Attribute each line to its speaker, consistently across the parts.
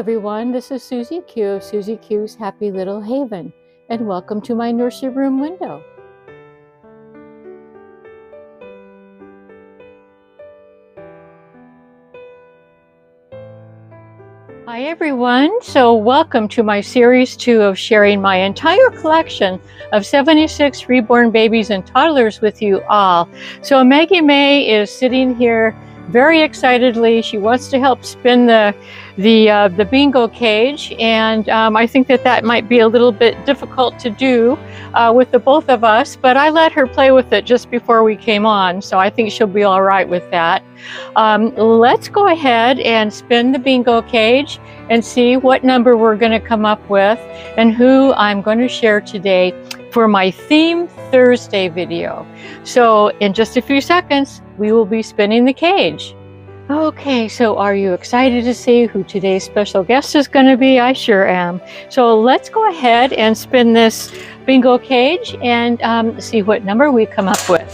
Speaker 1: everyone, this is Susie Q of Susie Q's Happy Little Haven, and welcome to my nursery room window. Hi everyone, so welcome to my series 2 of sharing my entire collection of 76 reborn babies and toddlers with you all. So Maggie May is sitting here very excitedly. She wants to help spin the bingo cage, and I think that might be a little bit difficult to do with the both of us, but I let her play with it just before we came on, so I think she'll be all right with that. Let's go ahead and spin the bingo cage and see what number we're going to come up with and who I'm going to share today for my Theme Thursday video. So in just a few seconds, we will be spinning the cage. Okay, so are you excited to see who today's special guest is going to be? I sure am. So let's go ahead and spin this bingo cage and see what number we come up with.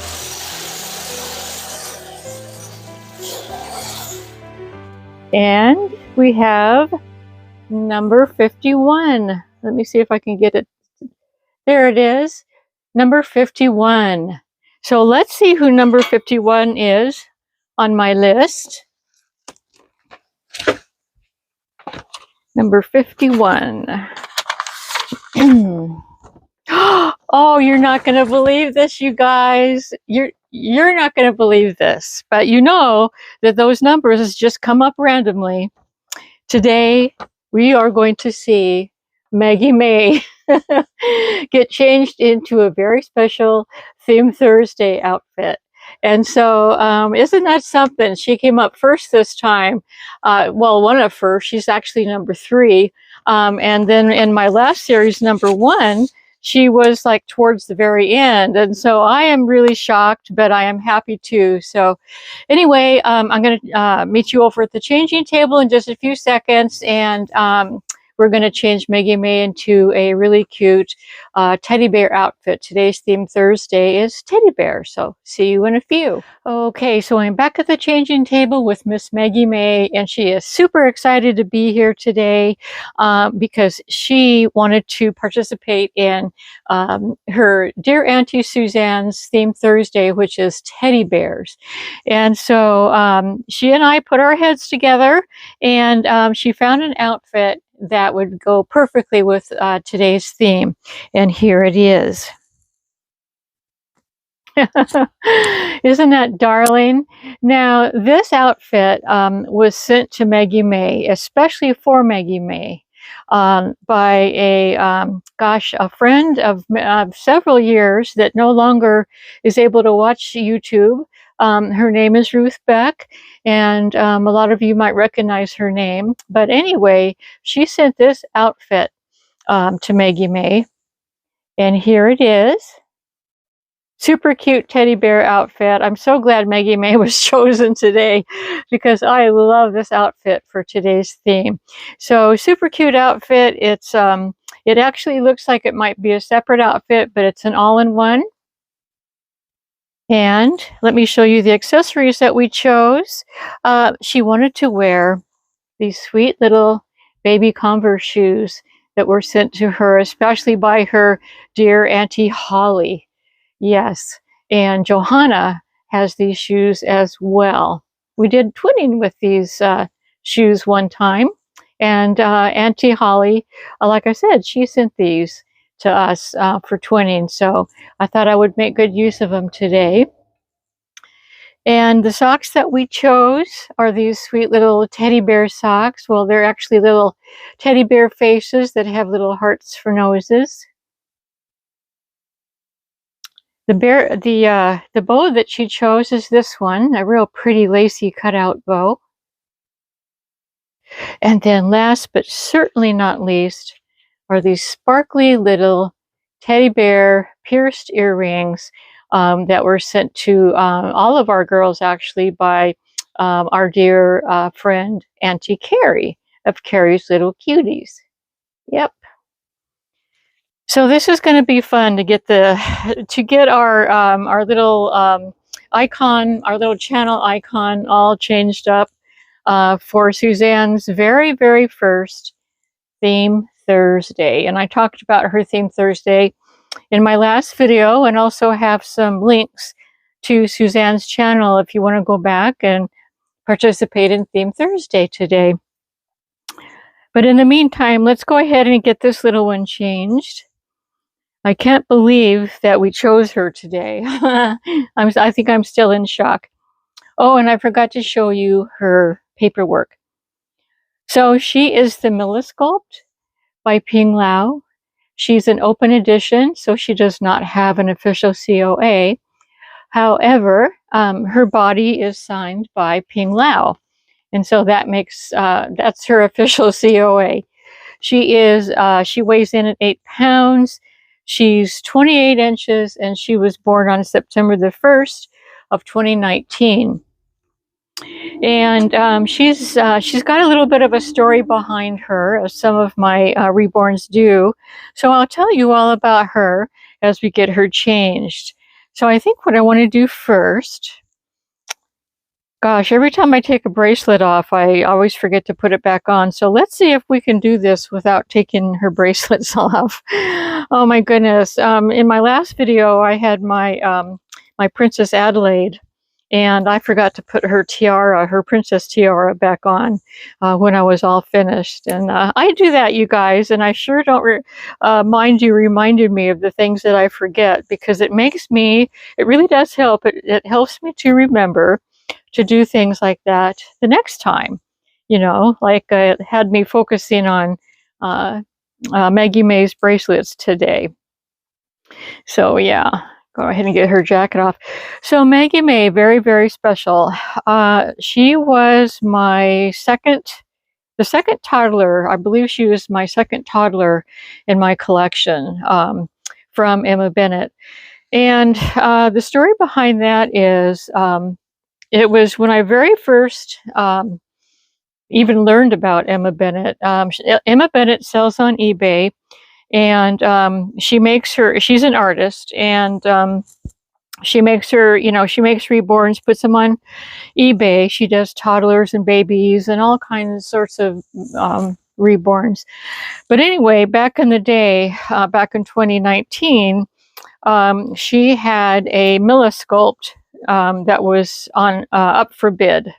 Speaker 1: And we have number 51. Let me see if I can get it. There it is, number 51. So let's see who number 51 is on my list. Number 51. Oh, you're not going to believe this, you guys. You're not going to believe this, but you know that those numbers just come up randomly. Today, we are going to see Maggie May get changed into a very special Theme Thursday outfit. And so isn't that something? She came up first this time. Well, one of first. She's actually number 3. And then in my last series, number 1, she was like towards the very end. And so I am really shocked, but I am happy too. So anyway, I'm going to meet you over at the changing table in just a few seconds. And we're going to change Maggie May into a really cute teddy bear outfit. Today's Theme Thursday is teddy bear, so see you in a few. Okay, so I'm back at the changing table with Miss Maggie May, and she is super excited to be here today because she wanted to participate in her dear Auntie Suzanne's Theme Thursday, which is teddy bears. And so she and I put our heads together, and she found an outfit that would go perfectly with today's theme. And here it is. Isn't that darling? Now, this outfit was sent to Maggie May, especially for Maggie May, by a friend of several years that no longer is able to watch YouTube. Her name is Ruth Beck, and a lot of you might recognize her name. But anyway, she sent this outfit to Maggie May, and here it is. Super cute teddy bear outfit. I'm so glad Maggie May was chosen today because I love this outfit for today's theme. So super cute outfit. It's it actually looks like it might be a separate outfit, but it's an all-in-one. And let me show you the accessories that we chose. She wanted to wear these sweet little baby Converse shoes that were sent to her, especially by her dear Auntie Holly. Yes, and Johanna has these shoes as well. We did twinning with these shoes one time, and Auntie Holly, like I said, she sent these to us for twinning, so I thought I would make good use of them today. And the socks that we chose are these sweet little teddy bear socks. Well, they're actually little teddy bear faces that have little hearts for noses. The bow that she chose is this one, a real pretty lacy cutout bow. And then last but certainly not least are these sparkly little teddy bear pierced earrings that were sent to all of our girls actually by our dear friend Auntie Carrie of Carrie's Little Cuties. Yep. So this is going to be fun to get our little icon, our little channel icon all changed up. for Suzanne's very, very first Theme Thursday. And I talked about her Theme Thursday in my last video, and also have some links to Suzanne's channel if you want to go back and participate in Theme Thursday today. But in the meantime, let's go ahead and get this little one changed. I can't believe that we chose her today. I think I'm still in shock. Oh, and I forgot to show you her paperwork. So she is the Millisculpt by Ping Lao. She's an open edition, so she does not have an official COA. However, her body is signed by Ping Lao, and so that makes that's her official COA. She weighs in at 8 pounds. She's 28 inches, and she was born on September the 1st of 2019. And she's got a little bit of a story behind her, as some of my reborns do. So I'll tell you all about her as we get her changed. So I think what I want to do first, gosh, every time I take a bracelet off, I always forget to put it back on. So let's see if we can do this without taking her bracelets off. Oh my goodness. In my last video, I had my, my Princess Adelaide, and I forgot to put her tiara, her princess tiara, back on when I was all finished. And I do that, you guys, and I sure don't mind you reminding me of the things that I forget, because it makes me, it really does help. It helps me to remember to do things like that the next time. You know, like it had me focusing on Maggie Mae's bracelets today. So yeah. Go ahead and get her jacket off. So Maggie Mae, very, very special. She was the second toddler. I believe she was my second toddler in my collection from Emma Bennett. And the story behind that is it was when I very first even learned about Emma Bennett. Emma Bennett sells on eBay. And she's an artist, and she makes reborns, puts them on eBay. She does toddlers and babies and all kinds sorts of reborns. But anyway, back in the day, back in 2019, she had a Millisculpt that was on up for bid.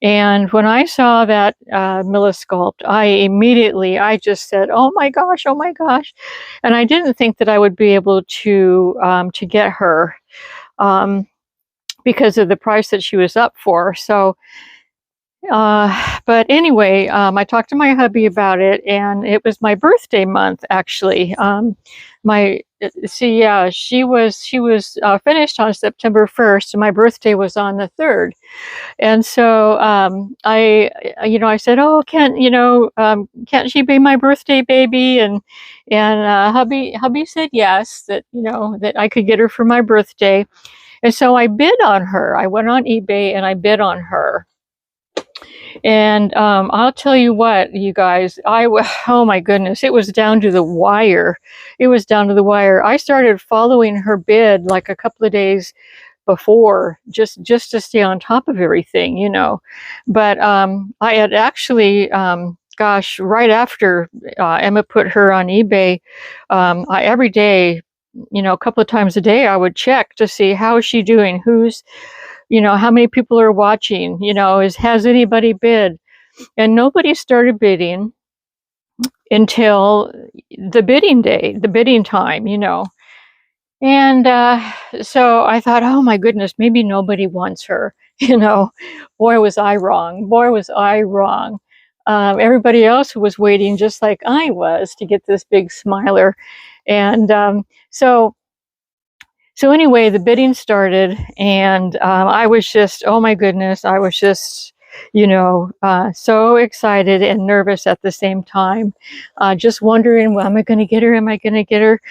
Speaker 1: And when I saw that Millisculpt, I just said, "Oh my gosh, oh my gosh!" And I didn't think that I would be able to get her because of the price that she was up for. So, but anyway, I talked to my hubby about it, and it was my birthday month actually. She was finished on September 1st, and my birthday was on the 3rd. And so I said, "Oh, can't she be my birthday baby?" And hubby said yes, that that I could get her for my birthday. And so I bid on her. I went on eBay and I bid on her. And I'll tell you what, you guys, oh my goodness, it was down to the wire. It was down to the wire. I started following her bid like a couple of days before, just to stay on top of everything, But I had actually, right after Emma put her on eBay, every day, a couple of times a day, I would check to see how is she doing, how many people are watching, has anybody bid? And nobody started bidding until the bidding day, the bidding time, And so I thought, oh my goodness, maybe nobody wants her. Boy, was I wrong. Boy, was I wrong. Everybody else was waiting just like I was to get this big smiler. And so anyway, the bidding started, and I was just, oh my goodness, I was just, so excited and nervous at the same time. Just wondering, well, am I going to get her? Am I going to get her?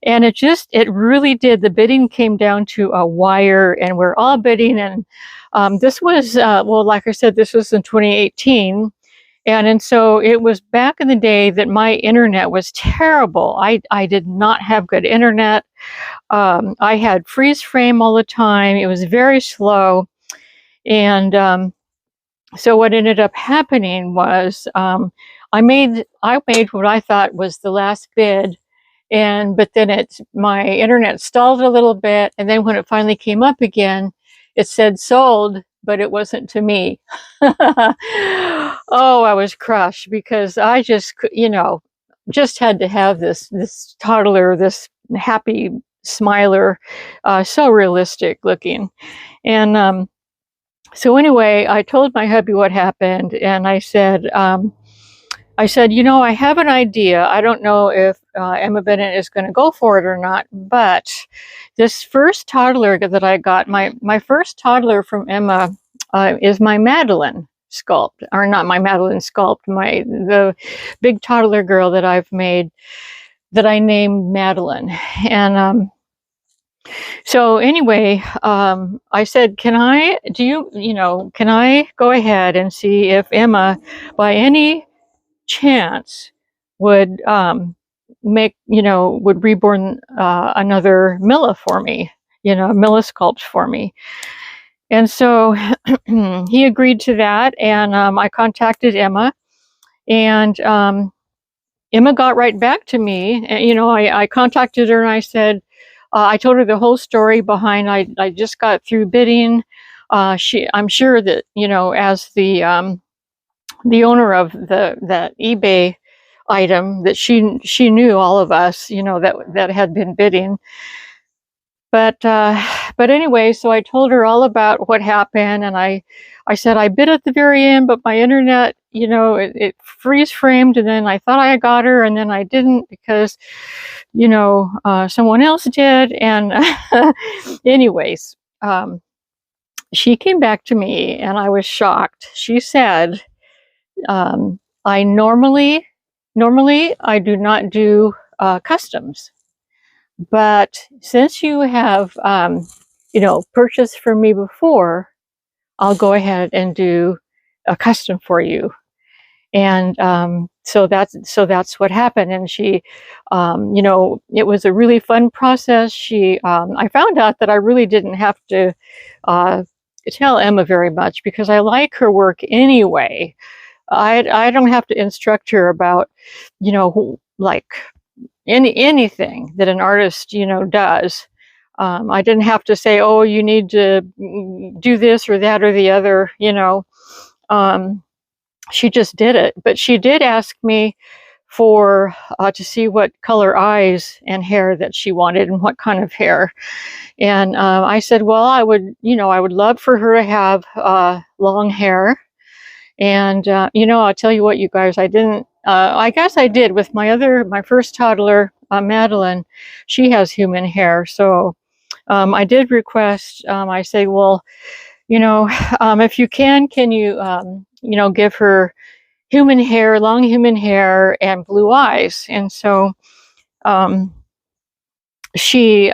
Speaker 1: And it really did. The bidding came down to a wire, and we're all bidding. And this was, like I said, this was in 2018. And so it was back in the day that my internet was terrible. I did not have good internet. I had freeze frame all the time. It was very slow. And So what ended up happening was I made what I thought was the last bid, but then my internet stalled a little bit, and then when it finally came up again, it said sold, but it wasn't to me. Oh, I was crushed because I just, just had to have this toddler, this happy smiler, so realistic looking. And so anyway, I told my hubby what happened, and I said, I have an idea. I don't know if Emma Bennett is going to go for it or not, but this first toddler that I got, my first toddler from Emma, is my Madeline sculpt, or not my Madeline sculpt, the big toddler girl that I've made, that I named Madeline. And so anyway, I said, can I go ahead and see if Emma, by any chance, would would reborn another Milla for me, Milla sculpt for me. And so he agreed to that, and I contacted Emma, and Emma got right back to me. And, I contacted her and I said, I told her the whole story behind. I just got through bidding. I'm sure that as the owner of that eBay item, that she knew all of us, that had been bidding. But anyway, so I told her all about what happened, and I said I bid at the very end, but my internet, it freeze framed, and then I thought I got her, and then I didn't because, someone else did. And anyways, she came back to me, and I was shocked. She said, I normally I do not do customs. But since you have, purchased from me before, I'll go ahead and do a custom for you. And so that's what happened. And she, it was a really fun process. I found out that I really didn't have to tell Emma very much because I like her work anyway. I don't have to instruct her about, like anything that an artist, does. I didn't have to say, oh, you need to do this or that or the other, she just did it. But she did ask me for to see what color eyes and hair that she wanted and what kind of hair. And I said, well, I would love for her to have long hair. And, I'll tell you what, you guys, I didn't, I guess I did with my first toddler, Madeline. She has human hair. So I did request, I say, well, if you can you, give her human hair, long human hair, and blue eyes. And so she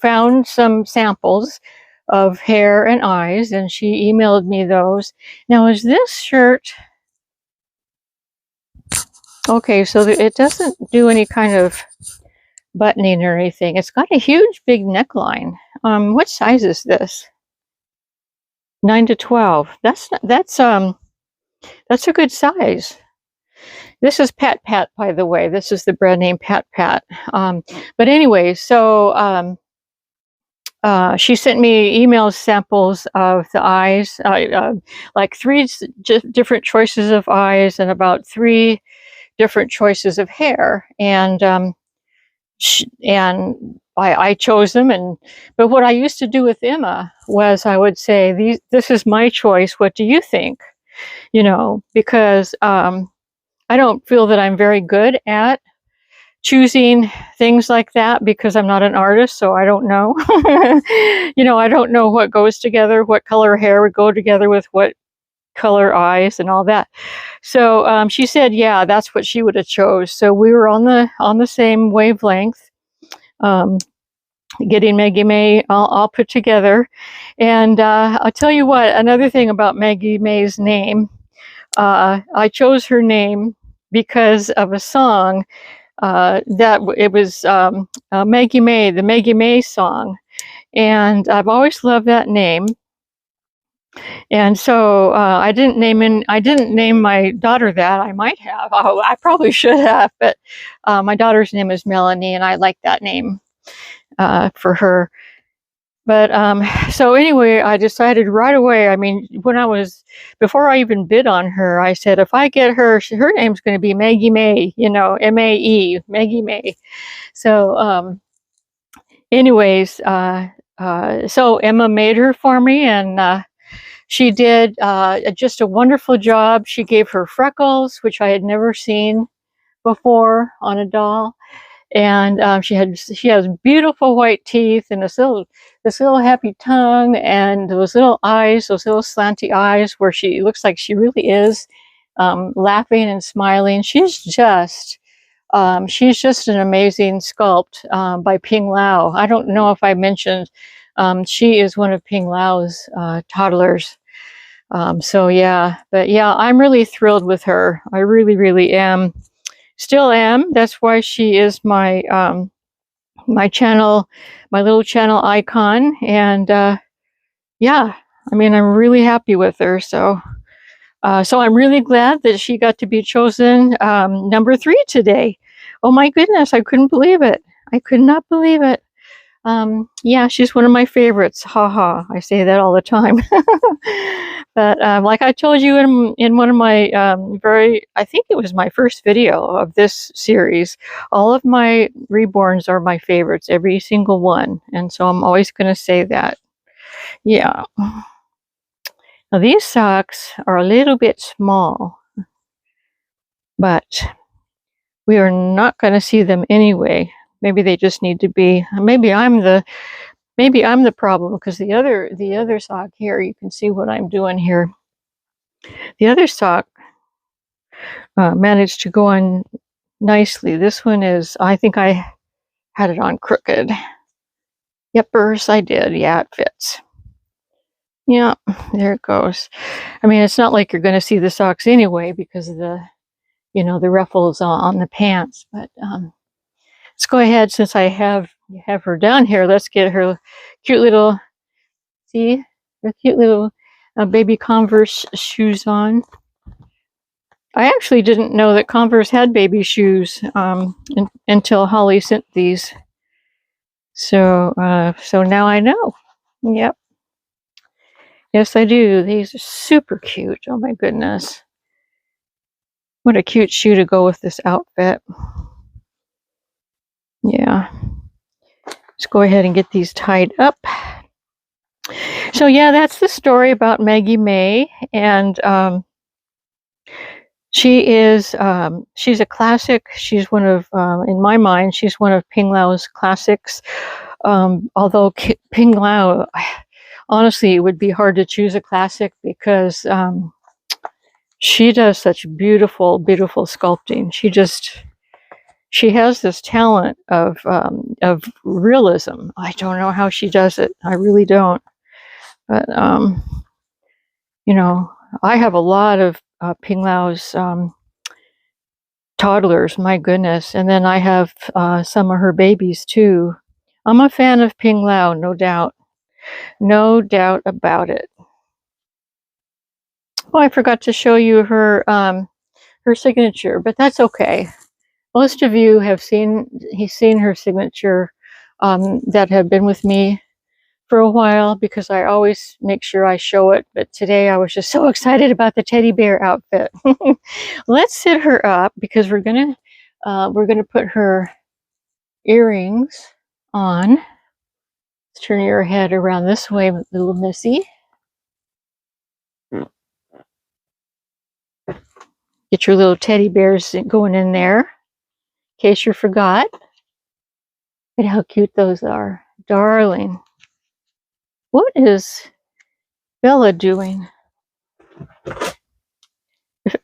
Speaker 1: found some samples of hair and eyes, and she emailed me those. Now, is this shirt... Okay, so it doesn't do any kind of buttoning or anything. It's got a huge, big neckline. What size is this? 9 to 12. That's a good size. This is Pat Pat, by the way. This is the brand name Pat Pat. But anyway, so she sent me email samples of the eyes, like 3 different choices of eyes and about 3 different choices of hair, and I chose them. But what I used to do with Emma was I would say, this is my choice. What do you think? Because I don't feel that I'm very good at choosing things like that because I'm not an artist, so I don't know. I don't know what goes together, what color hair would go together with what color eyes and all that. So she said, yeah, that's what she would have chose. So we were on the same wavelength, getting Maggie May all put together. And I'll tell you what, another thing about Maggie May's name, I chose her name because of a song that it was Maggie May, the Maggie May song. And I've always loved that name. And so I didn't name my daughter that. I might have. Oh, I probably should have, but my daughter's name is Melanie, and I like that name for her. But so anyway, I decided right away. I mean, before I even bid on her, I said, if I get her, her name's going to be Maggie May, Mae, Maggie May. So anyways, so Emma made her for me, and she did just a wonderful job. She gave her freckles, which I had never seen before on a doll. And she has beautiful white teeth and this little happy tongue and those little eyes, those little slanty eyes where she looks like she really is laughing and smiling. She's just an amazing sculpt by Ping Lao. I don't know if I mentioned she is one of Ping Lao's toddlers. So yeah, but yeah, I'm really thrilled with her. I really, really am. Still am. That's why she is my my channel, my little channel icon. And yeah, I mean, I'm really happy with her. So so I'm really glad that she got to be chosen number 3 today. Oh my goodness, I couldn't believe it. I could not believe it. Yeah, she's one of my favorites. Haha, I say that all the time. But like I told you in one of my I think it was my first video of this series, all of my reborns are my favorites, every single one. And so I'm always going to say that. Yeah. Now these socks are a little bit small, but we are not going to see them anyway. Maybe they just need to be, maybe I'm the problem, because the other sock here, you can see what I'm doing here. The other sock managed to go on nicely. This one is, I think I had it on crooked. Yepers, I did. Yeah, it fits. Yeah, there it goes. I mean, it's not like you're going to see the socks anyway because of the, the ruffles on the pants. But let's go ahead, since I have her down here. Let's get her cute little, see, her cute little baby Converse shoes on. I actually didn't know that Converse had baby shoes until Holly sent these. So so now I know. Yep. Yes, I do. These are super cute. Oh my goodness. What a cute shoe to go with this outfit. Yeah. Let's go ahead and get these tied up. So yeah, that's the story about Maggie May. And she's a classic. She's one of, in my mind, she's one of Ping Lao's classics. Although Ping Lao, honestly, it would be hard to choose a classic because she does such beautiful, beautiful sculpting. She has this talent of realism. I don't know how she does it. I really don't. But I have a lot of Ping Lao's toddlers. My goodness, and then I have some of her babies too. I'm a fan of Ping Lao, no doubt. No doubt about it. Oh, I forgot to show you her her signature, but that's okay. Most of you have seen her signature that have been with me for a while, because I always make sure I show it. But today I was just so excited about the teddy bear outfit. Let's sit her up because we're gonna put her earrings on. Let's turn your head around this way, little missy. Get your little teddy bears going in there, in case you forgot. Look at how cute those are. Darling. What is Bella doing?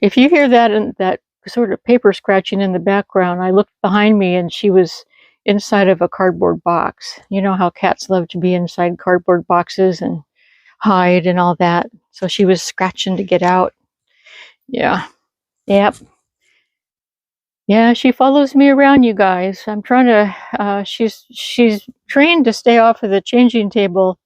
Speaker 1: If you hear that and that sort of paper scratching in the background, I looked behind me and she was inside of a cardboard box. You know how cats love to be inside cardboard boxes and hide and all that. So she was scratching to get out. Yeah. Yep. Yeah, she follows me around, you guys. I'm trying to she's trained to stay off of the changing table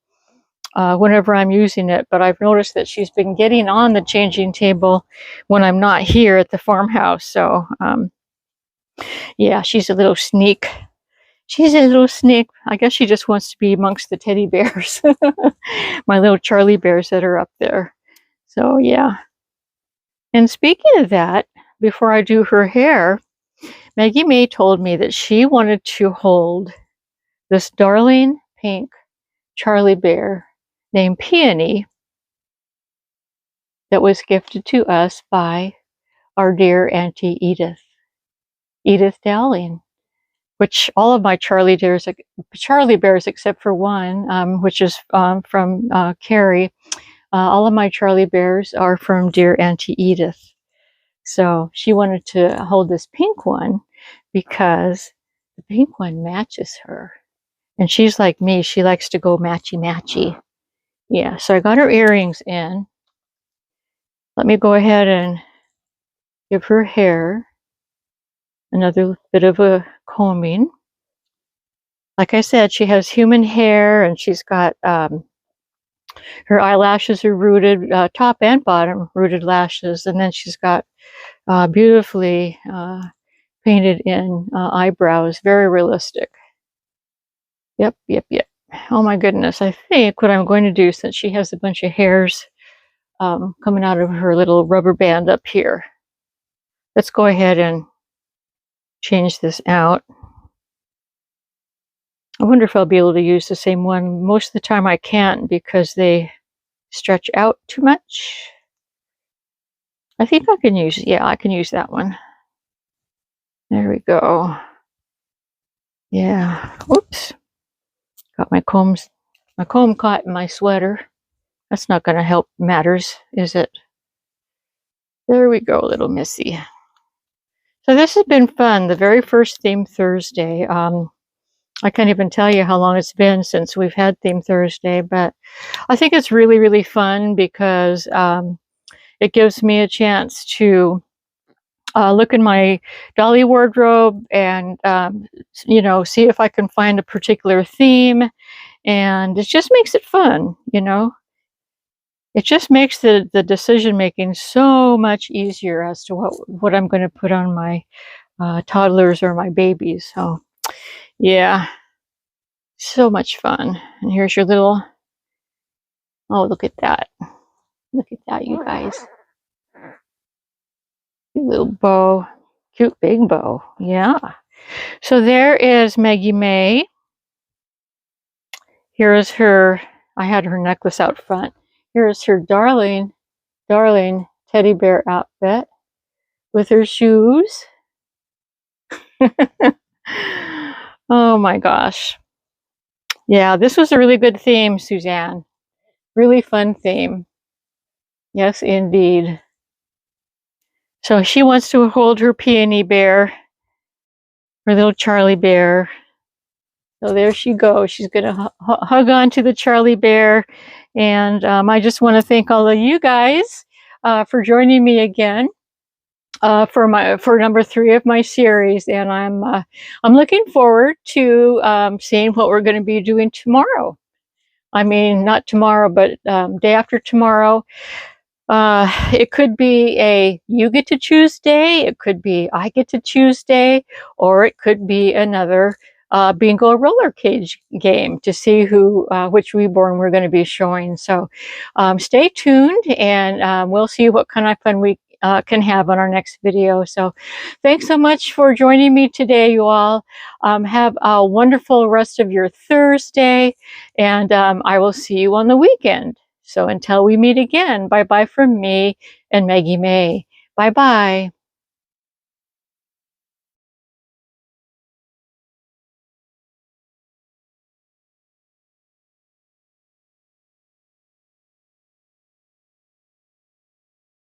Speaker 1: whenever I'm using it, but I've noticed that she's been getting on the changing table when I'm not here at the farmhouse. So yeah, she's a little sneak. She's a little sneak. I guess she just wants to be amongst the teddy bears. My little Charlie bears that are up there. So yeah. And speaking of that, before I do her hair, Maggie May told me that she wanted to hold this darling pink Charlie bear named Peony that was gifted to us by our dear Auntie Edith Dowling, which all of my Charlie bears except for one, which is from Carrie, all of my Charlie bears are from dear Auntie Edith. So she wanted to hold this pink one because the pink one matches her. And she's like me, she likes to go matchy-matchy. Yeah, so I got her earrings in. Let me go ahead and give her hair another bit of a combing. Like I said, she has human hair, and she's got her eyelashes are rooted, top and bottom rooted lashes, and then she's got beautifully painted in eyebrows, very realistic. Yep. Oh my goodness, I think what I'm going to do, since she has a bunch of hairs coming out of her little rubber band up here, let's go ahead and change this out. I wonder if I'll be able to use the same one. Most of the time I can't because they stretch out too much. I think I can use, yeah, I can use that one. There we go. Yeah, oops. Got my comb caught in my sweater. That's not going to help matters, is it? There we go, little Missy. So this has been fun. The very first Theme Thursday. I can't even tell you how long it's been since we've had Theme Thursday, but I think it's really, really fun because it gives me a chance to look in my dolly wardrobe and, you know, see if I can find a particular theme. And it just makes it fun, you know. It just makes the decision making so much easier as to what I'm going to put on my toddlers or my babies. So yeah, so much fun. And here's your little, oh, look at that. Look at that, you guys. Cute little bow. Cute big bow. Yeah. So there is Maggie May. Here is her, I had her necklace out front. Here is her darling teddy bear outfit with her shoes. Oh my gosh. Yeah, this was a really good theme, Suzanne. Really fun theme. Yes, indeed. So she wants to hold her peony bear, her little Charlie bear. So there she goes. She's going to hug on to the Charlie bear. And I just want to thank all of you guys for joining me again for number 3 of my series. And I'm looking forward to seeing what we're going to be doing tomorrow. I mean, not tomorrow, but day after tomorrow. It could be a you get to choose day, it could be I get to choose day, or it could be another bingo roller cage game to see which Reborn we're going to be showing. So stay tuned, and we'll see what kind of fun we can have on our next video. So thanks so much for joining me today, you all. Have a wonderful rest of your Thursday, and I will see you on the weekend. So until we meet again, bye-bye from me and Maggie May. Bye-bye.